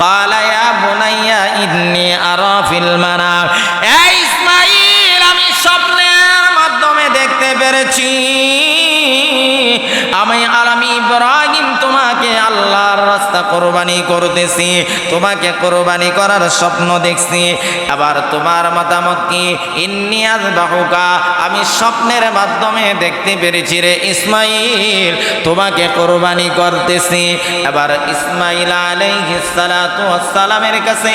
ক্বালা ইয়া বুনাইয়া ইন্নী আরা ফিল মানাম, এই ইসমাঈল আমি স্বপ্নের মাধ্যমে দেখতে পেরেছি আমি ইব্রাহিম তোমাকে আল্লাহর রাস্তা কোরবানি করতেছি, তোমাকে কোরবানি করার স্বপ্ন দেখছি। আবার তোমার মতামত কি? ইন্নী আযবাহুকা, আমি স্বপ্নের মাধ্যমে দেখতে পেরেছি রে ইসমাঈল তোমাকে কোরবানি করতেছি। এবার ইসমাঈল আলাইহিস সালাতু ওয়াস সালামের কাছে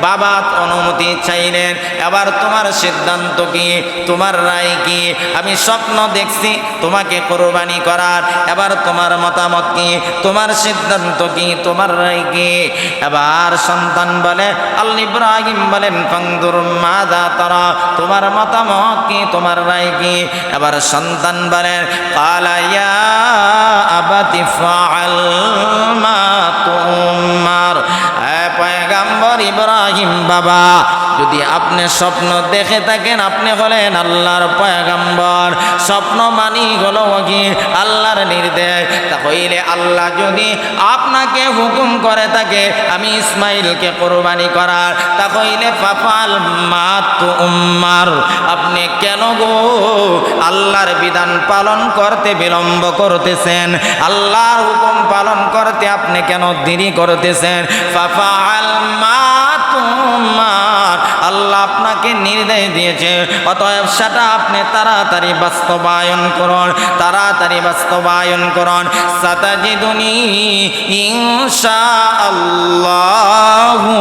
বাবা অনুমতি চাইলেন। এবার তোমার সিদ্ধান্ত কি? তোমার রায় কি? আমি স্বপ্ন দেখছি তোমাকে কোরবানি করার, এবার তোমার মতামত কি? তোমার সিদ্ধান্ত কি? তোমার রায় কি? এবার সন্তান বলে, ইব্রাহিম বলেন ফানজুর মাযা তারা, তোমার মতামত কি? তোমার রায় কি? এবার সন্তান বলেন ক্বালা ইয়া আবাতি ফাআল মা তুমার, পয়গম্বর ইব্রাহিম বাবা যদি আপনি স্বপ্ন দেখে থাকেন, আপনি হলেন আল্লাহর পয়গম্বর, স্বপ্ন মানি হলো কি আল্লাহর নির্দেশ, তাহলে আল্লাহ যদি আপনাকে হুকুম করে থাকে আমি ইসমাঈলকে কোরবানি করার, তাহলে ফাফাল মা তুমার, আপনি কেন গো আল্লাহর বিধান পালন করতে বিলম্ব করতেছেন? আল্লাহর হুকুম পালন করতে আপনি কেন দেরি করতেছেন? ফাফাল মা তুমার, আল্লাহ আপনাকে নির্দেশ দিয়েছে, অতএব সেটা আপনি তাড়াতাড়ি বাস্তবায়ন করুন, তাড়াতাড়ি বাস্তবায়ন করুন। সাতাজিদুনি ইনশাআল্লাহু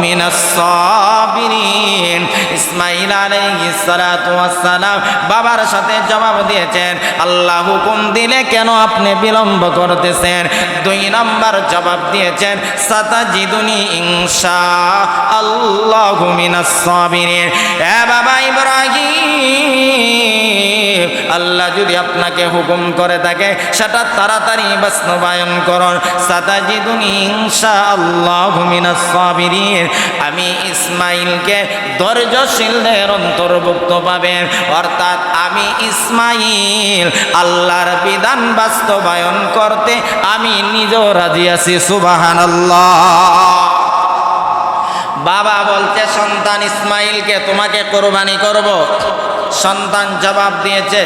মিনাস সাবিরিন। ইসমাঈল আলাইহিস সালাতু ওয়াস সালাম বাবার সাথে জবাব দিয়েছেন, আল্লাহ হুকুম দিলে কেন আপনি বিলম্ব করতেছেন? 2 নম্বর জবাব দিয়েছেন সাতাজিদুনি ইনশাআল্লাহু মিনাস সাবিরিন। এ বাবা ইব্রাহিম, আল্লাহ যদি আপনাকে হুকুম করে থাকে সেটা তাড়াতাড়ি বাস্তবায়ন করুন। সাতাজিদুনি ইনশাআল্লাহু মিনাস সাবিরিন, আমি ইসমাঈলকে ধৈর্যশীলদের অন্তর্ভুক্ত পাবেন, অর্থাৎ আমি ইসমাঈল আল্লাহর বিধান বাস্তবায়ন করতে আমি নিজেও রাজি আছি। সুবহানাল্লাহ। বাবা বলছে সন্তান ইসমাঈলকে তোমাকে কোরবানি করব। সন্তান জবাব দিয়েছে,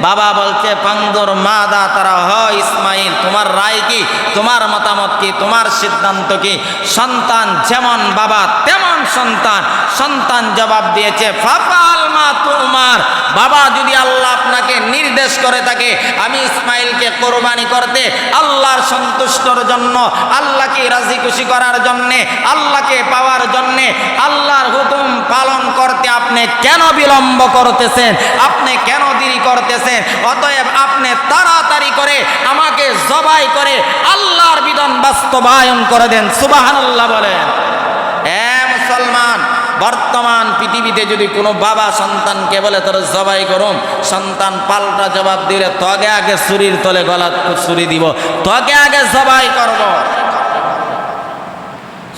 বাবা বলছে ফানজুর মাযা তারা, হয় ইসমাঈল তোমার রায় কি? তোমার মতামত কি? তোমার সিদ্ধান্ত কি? সন্তান যেমন বাবা তেমন সন্তান। সন্তান জবাব দিয়েছে ফাফাল মা তুমার, বাবা যদি আল্লাহ আপনাকে নির্দেশ করে থাকে আমি ইসমাঈলকে কোরবানি করতে আল্লাহর সন্তুষ্টর জন্য, আল্লাহকে রাজি খুশি করার জন্যে, আল্লাহকে পাওয়ার জন্যে, আল্লাহর হুকুম পালন করতে আপনি কেন বিলম্ব করতেছেন? আপনি কেন দেরি করতেছেন? অতএব আপনি তাড়াতাড়ি করে আমাকে জবাই করে আল্লাহর বিধান বাস্তবায়ন করে দেন। সুবহানাল্লাহ বলেন। মুসলমান, বর্তমান পৃথিবীতে যদি কোনো বাবা সন্তানকে বলে তোর জবাই করুন, সন্তান পাল্টা জবাব দিলে তোকে আগে ছুরির তলে গলা ছুরি দিব, তোকে আগে জবাই করব।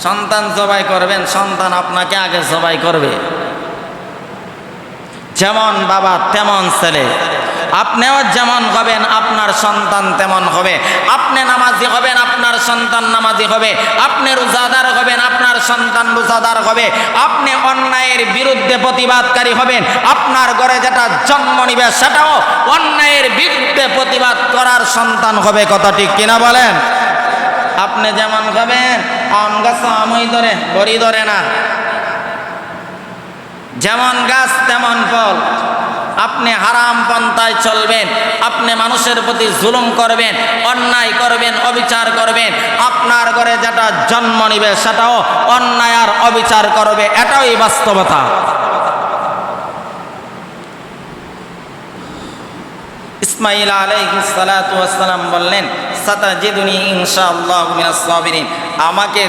সন্তান জবাই করবেন, সন্তান আপনাকে আগে জবাই করবে। যেমন বাবা তেমন ছেলে, আপনিও যেমন হবেন আপনার সন্তান তেমন হবে। আপনি নামাজি হবেন, আপনার সন্তান নামাজি হবে। আপনি রোজাদার হবেন, আপনার সন্তান রোজাদার হবে। আপনি অন্যায়ের বিরুদ্ধে প্রতিবাদকারী হবেন, আপনার ঘরে যেটা জন্ম নিবে সেটাও অন্যায়ের বিরুদ্ধে প্রতিবাদ করার সন্তান হবে। কথা ঠিক কিনা বলেন? আপনি যেমন হবেন, আম গাছ আমই ধরে বড়ি ধরে না, যেমন গাছ তেমন ফল। আপনি হারাম পন্থায় চলবেন, আপনি মানুষের প্রতি জুলুম করবেন, অন্যায় করবেন, অবিচার করবেন, আপনার ঘরে যেটা জন্ম নিবে সেটাও অন্যায় আর অবিচার করবে, এটাই বাস্তবতা। ইসমাঈল আলাইহিস সালাতু ওয়াস সালাম বললেন সাতাজিদুনি ইনশাআল্লাহু মিনাস সাবিরিন, আমাকে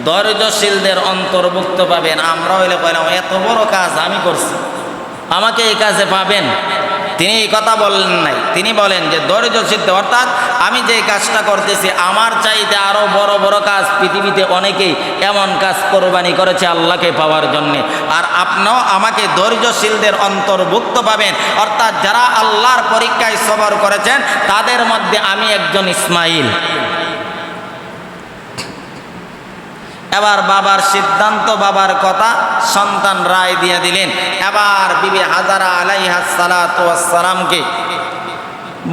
ধৈর্যশীলদের অন্তর্ভুক্ত পাবেন। আমরা হইলে কইলাম এত বড় কাজ আমি করছি, আমাকে এই কাজে পাবেন। তিনি এই কথা বললেন নাই, তিনি বলেন যে ধৈর্যশীল, অর্থাৎ আমি যে কাজটা করতেছি আমার চাইতে আরো বড় বড় কাজ পৃথিবীতে অনেকেই এমন কাজ কোরবানি করেছে আল্লাহকে পাওয়ার জন্য, আর আপনিও আমাকে ধৈর্যশীলদের অন্তর্ভুক্ত পাবেন। অর্থাৎ যারা আল্লাহর পরীক্ষায় সবর করেছেন তাদের মধ্যে আমি একজন ইসমাঈল। এবার বাবার সিদ্ধান্ত, বাবার কথা, সন্তান রায় দিয়ে দিলেন। এবার বিবি হাজারা আলাইহাস সালাতু ওয়াস সালামকে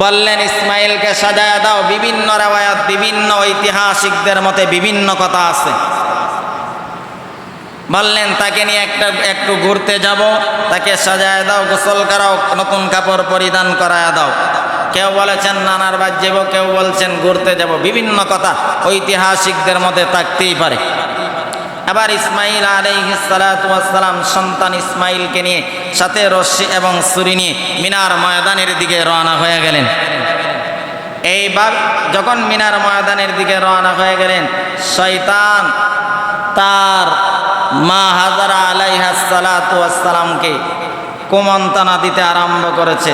বললেন, ইসমাইলকে সাজায়া দাও। বিভিন্ন রিওয়ায়াত, বিভিন্ন ঐতিহাসিকদের মতে বিভিন্ন কথা আছে। বললেন তাকে নিয়ে একটু ঘুরতে যাব, তাকে সাজায় দাও, গোসল করাও, নতুন কাপড় পরিধান করায় দাও। কেউ বলেছেন নানার বাড়ি যাব, কেউ বলছেন ঘুরতে যাব, বিভিন্ন কথা ঐতিহাসিকদের মধ্যে থাকতেই পারে। এবার ইসমাইল আলাইহিস সালাতু ওয়াস সালাম সন্তান ইসমাইলকে নিয়ে সাথে রশ্মি এবং ছুরি নিয়ে মিনার ময়দানের দিকে রওনা হয়ে গেলেন। এইবার যখন মিনার ময়দানের দিকে রওনা হয়ে গেলেন, শয়তান তার মা হাজারা আলাইহাস সালাতু ওয়াস সালামকে কুমন্ত্রণা দিতে আরম্ভ করেছে।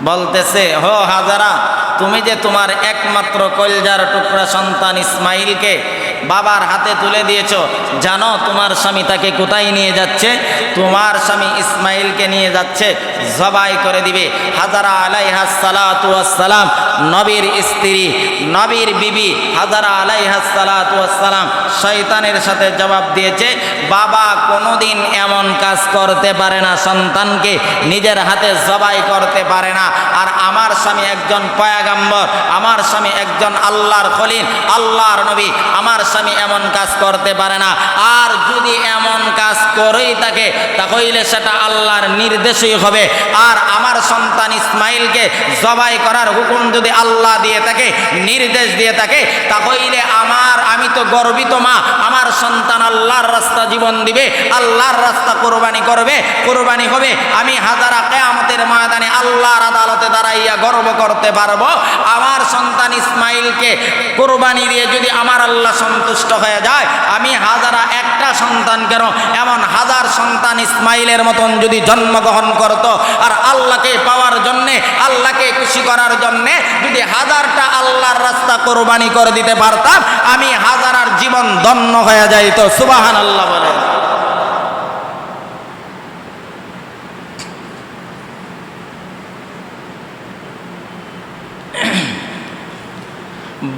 বলতেছে, হো হাজারা, তুমি যে তোমার একমাত্র কলজার টুকরা সন্তান ইসমাইলকে বাবার হাতে তুলে দিয়েছ, জানো তোমার স্বামী তাকে কোথায় নিয়ে যাচ্ছে? তোমার স্বামী ইসমাইলকে নিয়ে যাচ্ছে জবাই করে দিবে। হাজারা আলাইহাস সালাতু ওয়াস সালাম নবীর স্ত্রী, নবীর বিবি হাজারা আলাইহাস সালাতু ওয়াস সালাম শয়তানের সাথে জবাব দিয়েছে, বাবা কোনোদিন এমন কাজ করতে পারে না, সন্তানকে নিজের হাতে জবাই করতে পারে না। আর আমার স্বামী একজন পয়গম্বর, আমার স্বামী একজন আল্লাহর খলিল, আল্লাহর নবী, আমার স্বামী এমন কাজ করতে পারে না। আর যদি এমন কাজ করেই থাকে তাহলে সেটা আল্লাহর নির্দেশই হবে। আর আমার সন্তান ইসমাইলকে জবাই করার হুকুম যদি আল্লাহ দিয়ে থাকে, নির্দেশ দিয়ে থাকে, তাহলে আমি তো গর্বিত মা, আমার সন্তান আল্লাহর রাস্তা জীবন দিবে, আল্লাহর রাস্তা কোরবানি করবে, কোরবানি হবে। আমি হাজারা কিয়ামতের ময়দানে আল্লাহর আদালতে দাঁড়াইয়া গর্ব করতে পারবো, আমার সন্তান ইসমাইলকে কোরবানি দিয়ে যদি আমার আল্লাহ সন্তুষ্ট হয়ে যায়, আমি হাজারা একটা সন্তান কেন, এমন হাজার সন্তান ইসমাইলের মতন যদি জন্মগ্রহণ করত, আর আল্লাহকে পাওয়ার জন্যে, আল্লাহকে খুশি করার জন্যে যদি হাজারটা আল্লাহর রাস্তা কোরবানি করে দিতে পারতাম, আমি হাজারার জীবন ধন্য হয়ে যাইত। সুবহানাল্লাহ বলেন।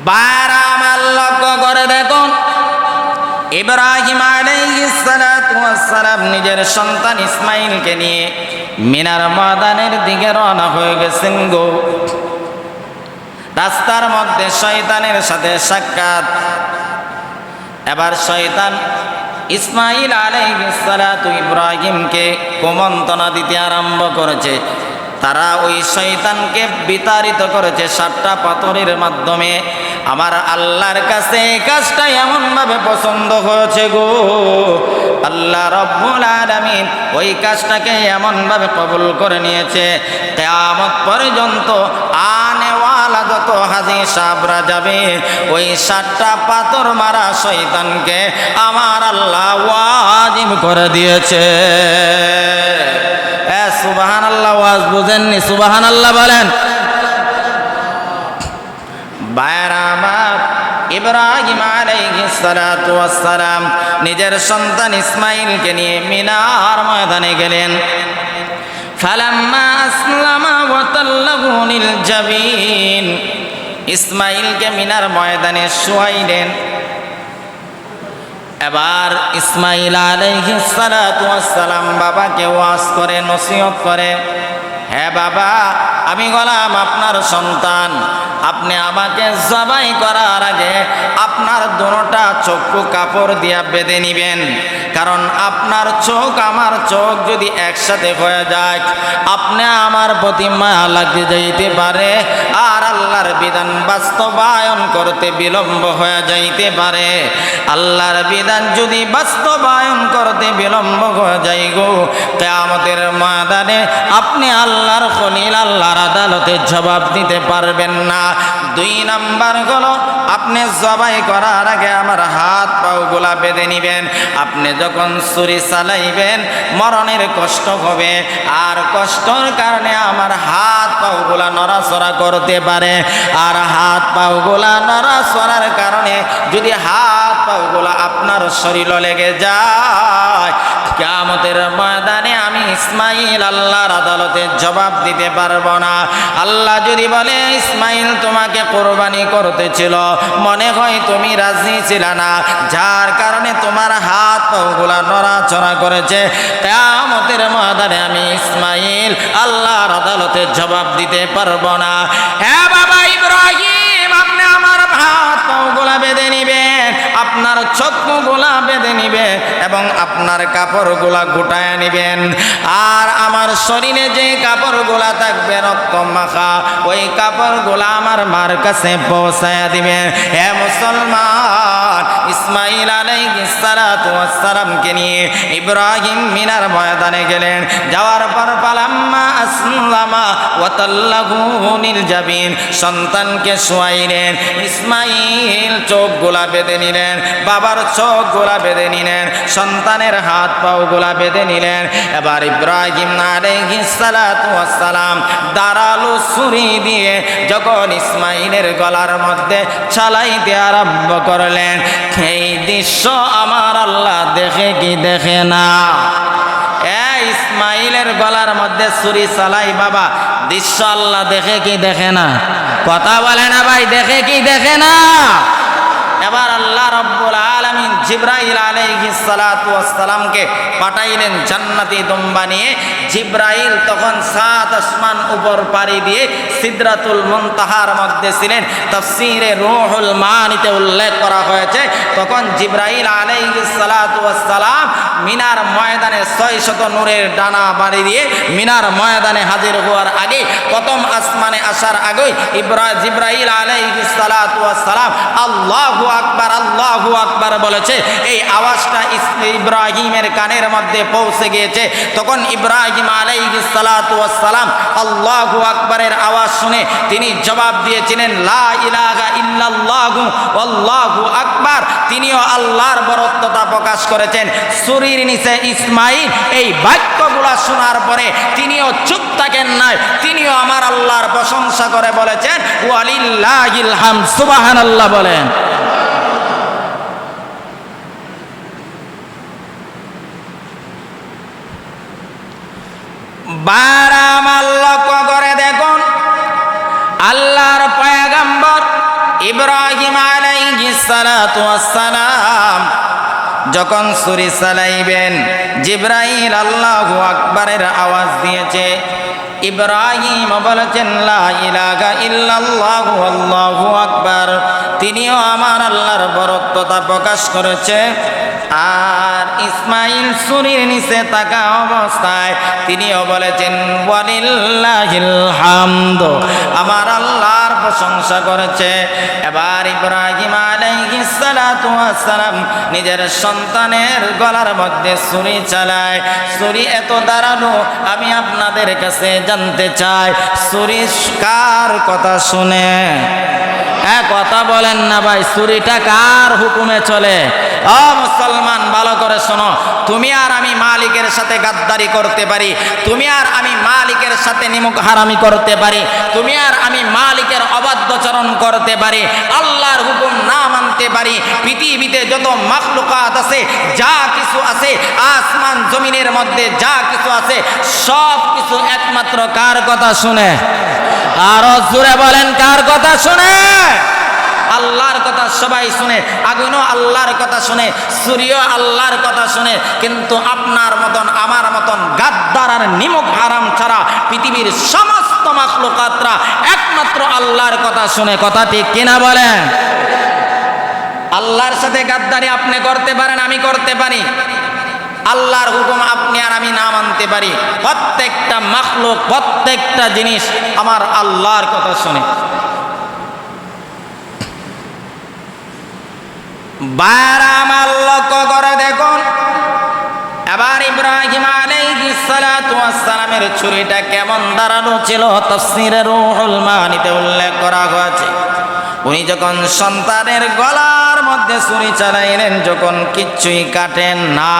বারামাল লক্ষ্য করে দেখুন, ইব্রাহিম আলাইহিস সালাতু ওয়াস সালাম নিজের সন্তান ইসমাইলকে নিয়ে মিনার ময়দানের দিকে রওনা হয়ে গেছেন গো। রাস্তার মধ্যে শয়তানের সাথে সাক্ষাৎ। এবার শয়তান ইসমাইল আলাইহিস সালাতু ইব্রাহিমকে কুমন্ত্রণা দিতে আরম্ভ করেছে। তারা ওই শয়তানকে বিতাড়িত করেছে 7টা পাথরের মাধ্যমে। আমার আল্লাহর কাছে এই কাজটা এমনভাবে পছন্দ হয়েছে গো, আল্লাহ রব্বুল আলামিন ওই কাজটাকে এমনভাবে কবুল করে নিয়েছে, কিয়ামত পর্যন্ত আনেওয়ালা যত হাজি সাবরা যাবে, ওই 7টা পাথর মারা শয়তানকে আমার আল্লাহ ওয়াজিব করে দিয়েছে। সুবহানাল্লাহ, ওয়াজ বুঝেননি? সুবহানাল্লাহ বলেন। বায়রামাত ইব্রাহিম আলাইহিস সালাতু ওয়াস সালাম নিজের সন্তান ইসমাইলকে নিয়ে মিনার ময়দানে গেলেন। ফালাম্মা আসলামা ওয়া তাল্লাহু লিল জাবিন, ইসমাইলকে মিনার ময়দানে শুয়াইলেন। এবার ইসমাইল আলাইহিস সালাতু ওয়াস সালাম বাবাকে ওয়াজ করে, নসিহত করে, হ্যাঁ বাবা, আমি গোলাম আপনার সন্তান, আপনি আমাকে জবাই করার আগে আপনার দুটোটা চক্ষু কাপড় দিয়া বেঁধে নিবেন, কারণ আপনার চোখ আমার চোখ যদি একসাথে হয়ে যায়, আপনি আমার প্রতি মায়া লাগতে যাইতে পারে, আর আল্লাহর বিধান বাস্তবায়ন করতে বিলম্ব হয়ে যাইতে পারে। আল্লাহর বিধান যদি বাস্তবায়ন করতে বিলম্ব হয়ে যায় গো, কিয়ামতের ময়দানে আপনি আল্লাহর খলিল, আল্লাহর আদালতে জবাব দিতে পারবেন না। 2 নাম্বার হলো, আপনি জবাই করার আগে আমার হাত পাগুলা বেঁধে নিবেন। আপনি যখন ছুরি চালাইবেন মরণের কষ্ট হবে, আর কষ্টর কারণে আমার হাত পাগুলা নড়াচড়া করতে পারে, আর হাত পাগুলা নড়াচড়ার কারণে যদি হাত পা পাগুলা আপনার শরীরে লেগে যায়, কিয়ামতের ময়দানে আমি ইসমাইল আল্লাহর আদালতে জবাব দিতে পারবো না। আল্লাহ যদি বলে ইসমাইল তোমাকে কোরবানি করতেছিল, মনে হয় তুমি রাজি ছিল না, যার কারণে তোমার হাত পাগুলা নড়াচড়া করেছে, কিয়ামতের ময়দানে আমি ইসমাইল আল্লাহর আদালতে জবাব দিতে পারবো না। হ্যাঁ বাবা ইব্রাহিম, আপনি আমার হাত পাগুলা বেঁধে নিবেন, আপনার চক্ষুগুলা বেঁধে নিবেন এবং আপনার কাপড়গুলা গুটায় নিবেন, আর আমার শরীরে যে কাপড়গুলা থাকবে রক্ত মাখা, ওই কাপড়গুলা আমার মার কাছে পৌঁছায় দিবেন। হে মুসলমান, ইসমাইল আলাইহিস সালাতু ওয়াস সালামকে নিয়ে ইব্রাহিম মিনার ময়দানে গেলেন। যাওয়ার পর পালাম্মা আসলামা ওয়া তাল্লাহু লিল জাবিন, সন্তানকে শোয়াইলেন। ইসমাইল চোখগুলা বেঁধে নিলেন, বাবার চোখগুলা বেঁধে নিলেন, সন্তানের হাত পাগুলা বেঁধে নিলেন। এবার ইব্রাহিম আলাইহিস সালাতু ওয়াস সালাম দাঁড়ালো ছুরি দিয়ে যখন ইসমাইলের গলার মধ্যে চালাইতে আরম্ভ করলেন, এই দৃশ্য আমার আল্লাহ দেখে কি দেখে না? ইসমাইলের গলার মধ্যে ছুরি চালাই বাবা, দৃশ্য আল্লাহ দেখে কি দেখে না? কথা বলে না ভাই, দেখে কি দেখে না? এবার আল্লাহ রাব্বুল আলামিন জিবরাইল আলাইহিস সালাতু ওয়াস সালামকে পাঠাইলেন জান্নাতি দুম্বা নিয়ে। জিবরাইল তখন 7 আসমান উপর পাড়ি দিয়ে সিদরাতুল মুনতাহার মধ্যে ছিলেন। তাফসীরে রূহুল মানিতে উল্লেখ করা হয়েছে, তখন জিবরাইল আলাইহিস সালাতু ওয়াস সালাম মিনার ময়দানে 600 নূরের ডানা বাড়ি দিয়ে মিনার ময়দানে হাজির হওয়ার আগে, প্রথম আসমানে আসার আগে জিবরাইল আলাইহিস সালাতু ওয়াস সালাম আল্লাহু আকবার আল্লাহু আকবার বলেছে। এই আওয়াজটা ইব্রাহিমের কানের মধ্যে পৌঁছে গিয়েছে। তখন ইব্রাহিম আলাইহিস সালাতু ওয়াস সালাম আল্লাহু আকবারের আওয়াজ শুনে তিনি জবাব দিয়েছিলেন লা ইলাহা ইল্লাল্লাহু আল্লাহু আকবার। তিনিও আল্লাহর বরত্বতা প্রকাশ করেছেন। ছুরির নিচে ইসমাইল এই বাক্যগুলা শোনার পরে তিনিও চুপ থাকেন নাই, তিনিও আমার আল্লাহর প্রশংসা করে বলেছেন ওয়ালিল্লাহিল হামদ, সুবহানাল্লাহ বলেন। বারামাল লক্ষ্য করে দেখুন, আল্লাহর পয়গম্বর ইব্রাহিম আলাইহিস সালাতু ওয়াস সালাম যখন ছুরি চালাইবেন, জিবরাইল আল্লাহু আকবারের আওয়াজ দিয়েছে। ইব্রাহিম বলেছেন লা ইলাহা ইল্লাল্লাহু আল্লাহু আকবার। তিনিও আমার আল্লাহর বরত্বতা প্রকাশ করেছে। আর ইসমাইল ছুরির নিচে থাকা অবস্থায় তিনিও বলেছেন ওয়ালিল্লাহিল হামদ, আমার আল্লাহর প্রশংসা করেছে। এবার ইব্রাহিম আলাইহিস সালাতু ওয়াস সালাম নিজের সন্তানের গলার মধ্যে ছুরি চালায়। ছুরি এত দাঁড়ানো, আমি আপনাদের কাছে জানতে চাই ছুরি কার কথা শুনে? হ্যাঁ কথা বলেন না ভাই, ছুরিটা কার হুকুমে চলে? ও মুসলমান ভালো করে শোনো, তুমি আর আমি মালিকের সাথে গাদ্দারি করতে পারি, তুমি আর আমি মালিকের সাথে নিমুখ হারামি করতে পারি, তুমি আর আমি মালিকের অবাধ্যচরণ করতে পারি, আল্লাহর হুকুম না মানতে পারি। পৃথিবীতে যত মাখলুকাত আছে, যা কিছু আছে, আসমান জমিনের মধ্যে যা কিছু আছে, সব কিছু একমাত্র কার কথা শুনে? আরো জোরে বলেন, কার কথা শুনে? আল্লাহর কথা সবাই শুনে। আগুনও আল্লাহর কথা শুনে, সূর্য আল্লাহর কথা শুনে, কিন্তু আপনার মতন আমার মতন গাদ্দার আর নিমক হারাম ছাড়া পৃথিবীর সমস্ত মাখলুকাতরা একমাত্র আল্লাহর কথা শুনে। কথা ঠিক কিনা বলেন? আল্লাহর সাথে গাদ্দারি আপনি করতে পারেন, আমি করতে পারি, আল্লাহর হুকুম আপনি আর আমি না মানতে পারি। প্রত্যেকটা মাখলুক, প্রত্যেকটা জিনিস আমার আল্লাহর কথা শুনে। বারামাল লক্ষ্য করে দেখুন, এবার ইব্রাহিম আলাইহিস সালাতু ওয়াস সালামের ছুরিটা কেমন দাঁড়ানো ছিল তাফসীরে রূহুল মানিতে উল্লেখ করা হয়েছে। উনি যখন সন্তানের গলার মধ্যে ছুরি চালাইলেন, যখন কিচ্ছুই কাটেন না,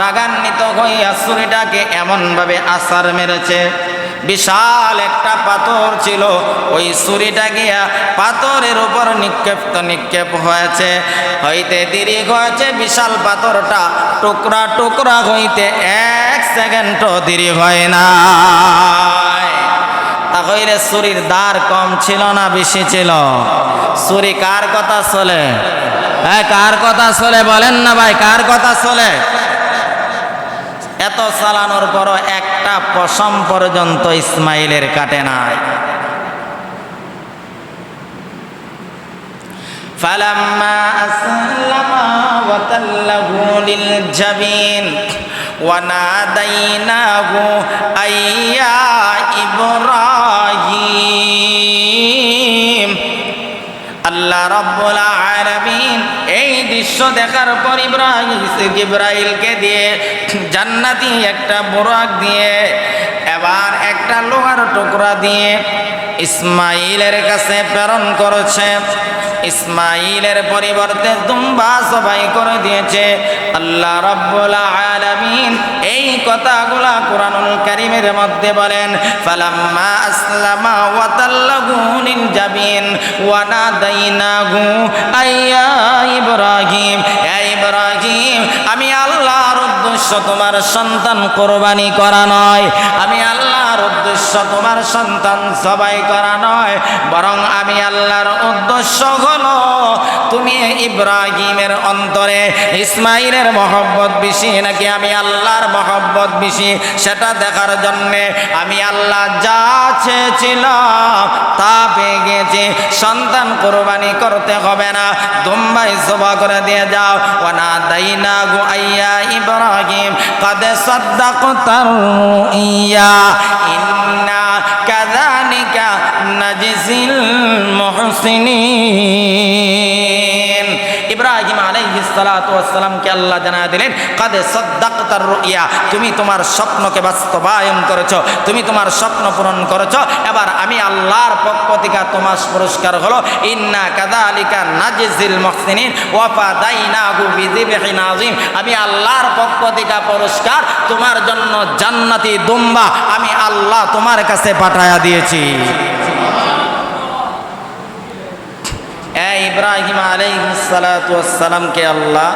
রাগান্বিত হইয়া ছুরিটাকে এমনভাবে আছাড় মেরেছে, বিশাল একটা পাথর ছিল, ওই ছুরিটা গিয়া পাথরের উপর নিক্ষেপ হয়েছে, হইতে দেরি হয়েছে। বিশাল পাথরটা টুকরা টুকরা হইতে 1 সেকেন্ডও দেরি হয় না। তাহলে ছুরির দার কম ছিল না বেশি ছিল? ছুরি কার কথা চলে? হ্যাঁ, কার কথা চলে বলেন না ভাই, কার কথা চলে? এত চালানোর পরও একটা পশম পর্যন্ত ইসমাইলের কাটে নাই। ফালাম্মা আসলামা ওয়া তাল্লাহু লিল জাবিন ওয়া নাদাইনাহু আইয়া ইব্রাহিম। আল্লাহ রাব্বুল আলামিন এই দৃশ্য দেখার পর জিবরাইলকে দিয়ে জান্নাতি একটা বুরাক দিয়ে এবার একটা লোহার টুকরা দিয়ে ইসমাইলের কাছে প্রেরণ করেছে। ইসমাইলের পরিবর্তে দুম্বা জবাই করে দিয়েছে। আল্লাহ রাব্বুল আলামিন এই কথাগুলা কুরআনুল কারীমের মধ্যে বলেন, ফালাম্মা আসলামা ওয়া তাল্লাহু লিল জাবিন ওয়া নাদাইনাহু আইয়া ইব্রাহিম। হে ইব্রাহিম, আমি আল্লাহর উদ্দেশ্য তোমার সন্তান কোরবানি করা নয়, আমি আল্লাহর উদ্দেশ্য তোমার সন্তান জবাই করা নয়, বরং আমি আল্লাহর উদ্দেশ্য হলো তুমি ইব্রাহিমের অন্তরে ইসমাইলের মহব্বত বেশি নাকি আমি আল্লাহর মহব্বত বেশি সেটা দেখার জন্যে আমি আল্লাহ যা চেয়েছিলাম তা পেয়ে গেছি। সন্তান কোরবানি করতে হবে না, দুম্বাই জবা করে দিয়ে যাও। ওয়ানা দাইনা গো আইয়া ইব্রাহিম কাদ সাদ্দাকতার ইয়া ইন্না কাযালিকা নাজিল মুহসিনিন। ইব্রাহিম আলাইহিস সালাতু ওয়াস সালামকে আল্লাহ জানায়া দিলেন, কাদ সাদ্দাকতার রুইয়া, তুমি তোমার স্বপ্নকে বাস্তবায়ন করেছো, তুমি তোমার স্বপ্ন পূরণ করেছো। এবার আমি আল্লাহর পক্ষ থেকে তোমার পুরস্কার হলো ইন্না কাযালিকা নাজিল মুহসিনিন ওয়া ফাদাইনাহু বিযিবহিন আযীম। আমি আল্লাহর পক্ষ থেকে পুরস্কার তোমার জন্য জান্নাতি দুম্বা আমি আল্লাহ তোমার কাছে পাঠায়া দিয়েছি। ইব্রাহিম আলাইহিস সালাতু ওয়াস সালামকে আল্লাহ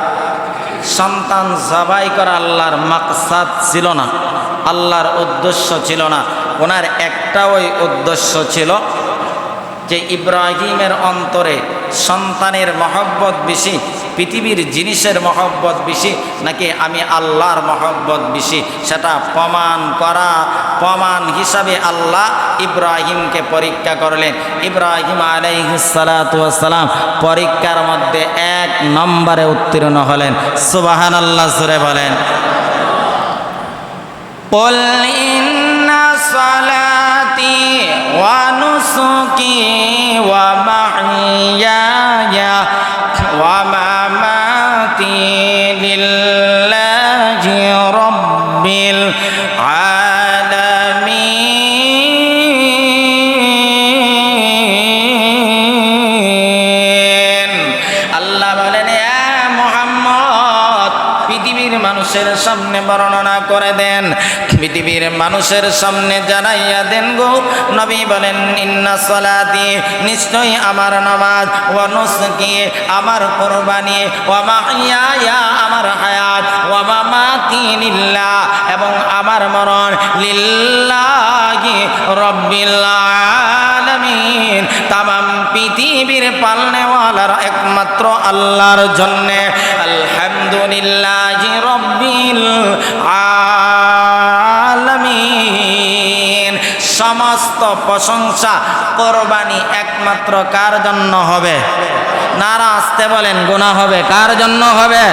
সন্তান জবাই করা আল্লাহর মাকসাদ ছিল না, আল্লাহর উদ্দেশ্য ছিল না। ওনার একটা ওই উদ্দেশ্য ছিল যে ইব্রাহিমের অন্তরে সন্তানের মহব্বত বেশি, পৃথিবীর জিনিসের মহব্বত বেশি নাকি আমি আল্লাহর মহব্বত বেশি সেটা প্রমাণ করা। প্রমাণ হিসাবে আল্লাহ ইব্রাহিমকে পরীক্ষা করলেন। ইব্রাহিম আলাইহিস সালাতু ওয়াস সালাম পরীক্ষার মধ্যে 1 নম্বরে উত্তীর্ণ হলেন। সুবহানাল্লাহ জোরে বলেন। কুল ইন্না সালাতি ওয়া নুসুকি ওয়া মাহইয়ায়া ওয়া মামাতি লিল্লাহি রাব্বিল আলামিন। আল্লাহ বলেন, এ মুহাম্মদ পৃথিবীর মানুষের সামনে বর্ণনা করে দেন, পৃথিবীর মানুষের সামনে জানাইয়া দেন গো নবী বলেন, ইন্না সালাতি, নিশ্চয়ই আমার নামাজ, ওয়া নুসুকি, আমার কুরবানি, ওয়া মাহইয়ায়া, আমার হায়াত, ওয়া মামাতি লিল্লাহ, এবং আমার মরণ, লিল্লাহি রাব্বিল আলামিন, তামাম পৃথিবীর পালনেওয়ালার একমাত্র আল্লাহর জন্যে। আলহামদুলিল্লাহি রাব্বিল আলামিন। সমস্ত প্রশংসা কোরবানি একমাত্র কার জন্য হবে? নারা আসতে বলেন, গুনাহ হবে কার জন্য হবে?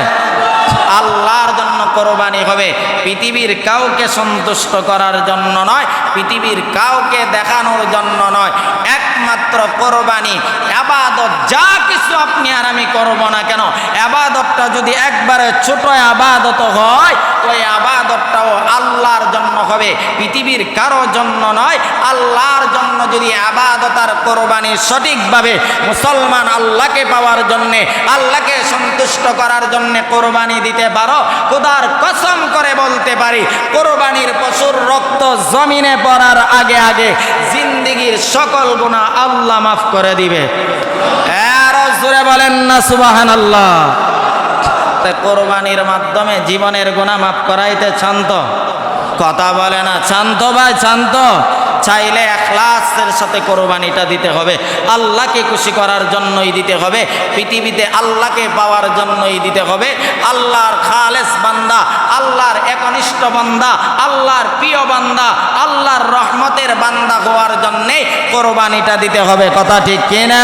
আল্লাহর জন্য কোরবানি হবে, পৃথিবীর কাউকে সন্তুষ্ট করার জন্য নয়, পৃথিবীর কাউকে দেখানোর জন্য নয়। একমাত্র কোরবানি ইবাদত, যা কিছু আপনি আর আমি করব না কেন, ইবাদতটা যদি একবারে ছোট ইবাদত হয়, ওই ইবাদতটাও আল্লাহর জন্য হবে, পৃথিবীর কারো জন্য নয়। আল্লাহর জন্য যদি ইবাদত আর কোরবানি সঠিকভাবে মুসলমান আল্লাহকে পাওয়ার জন্যে, আল্লাহকে সন্তুষ্ট সন্তুষ্ট করার জন্য কোরবানি দিতে পারো, খোদার কসম করে বলতে পারি কোরবানির পশুর রক্ত জমিনে পড়ার আগে আগে জিন্দেগীর সকল গুনাহ আল্লাহ মাফ করে দিবে। আরো জোরে বলেন না সুবহানাল্লাহ। কোরবানির মাধ্যমে জীবনের গুনাহ মাফ করাইতে চান তো? কথা বলে না, চান তো ভাই, চান তো? চাইলে ইখলাসের সাথে কোরবানিটা দিতে হবে, আল্লাহকে খুশি করার জন্যই দিতে হবে, পৃথিবীতে আল্লাহকে পাওয়ার জন্যই দিতে হবে। আল্লাহর খালেস বান্দা, আল্লাহর একনিষ্ঠ বান্দা, আল্লাহর প্রিয় বান্দা, আল্লাহর রহমতের বান্দা হওয়ার জন্যে কোরবানিটা দিতে হবে। কথা ঠিক কিনা?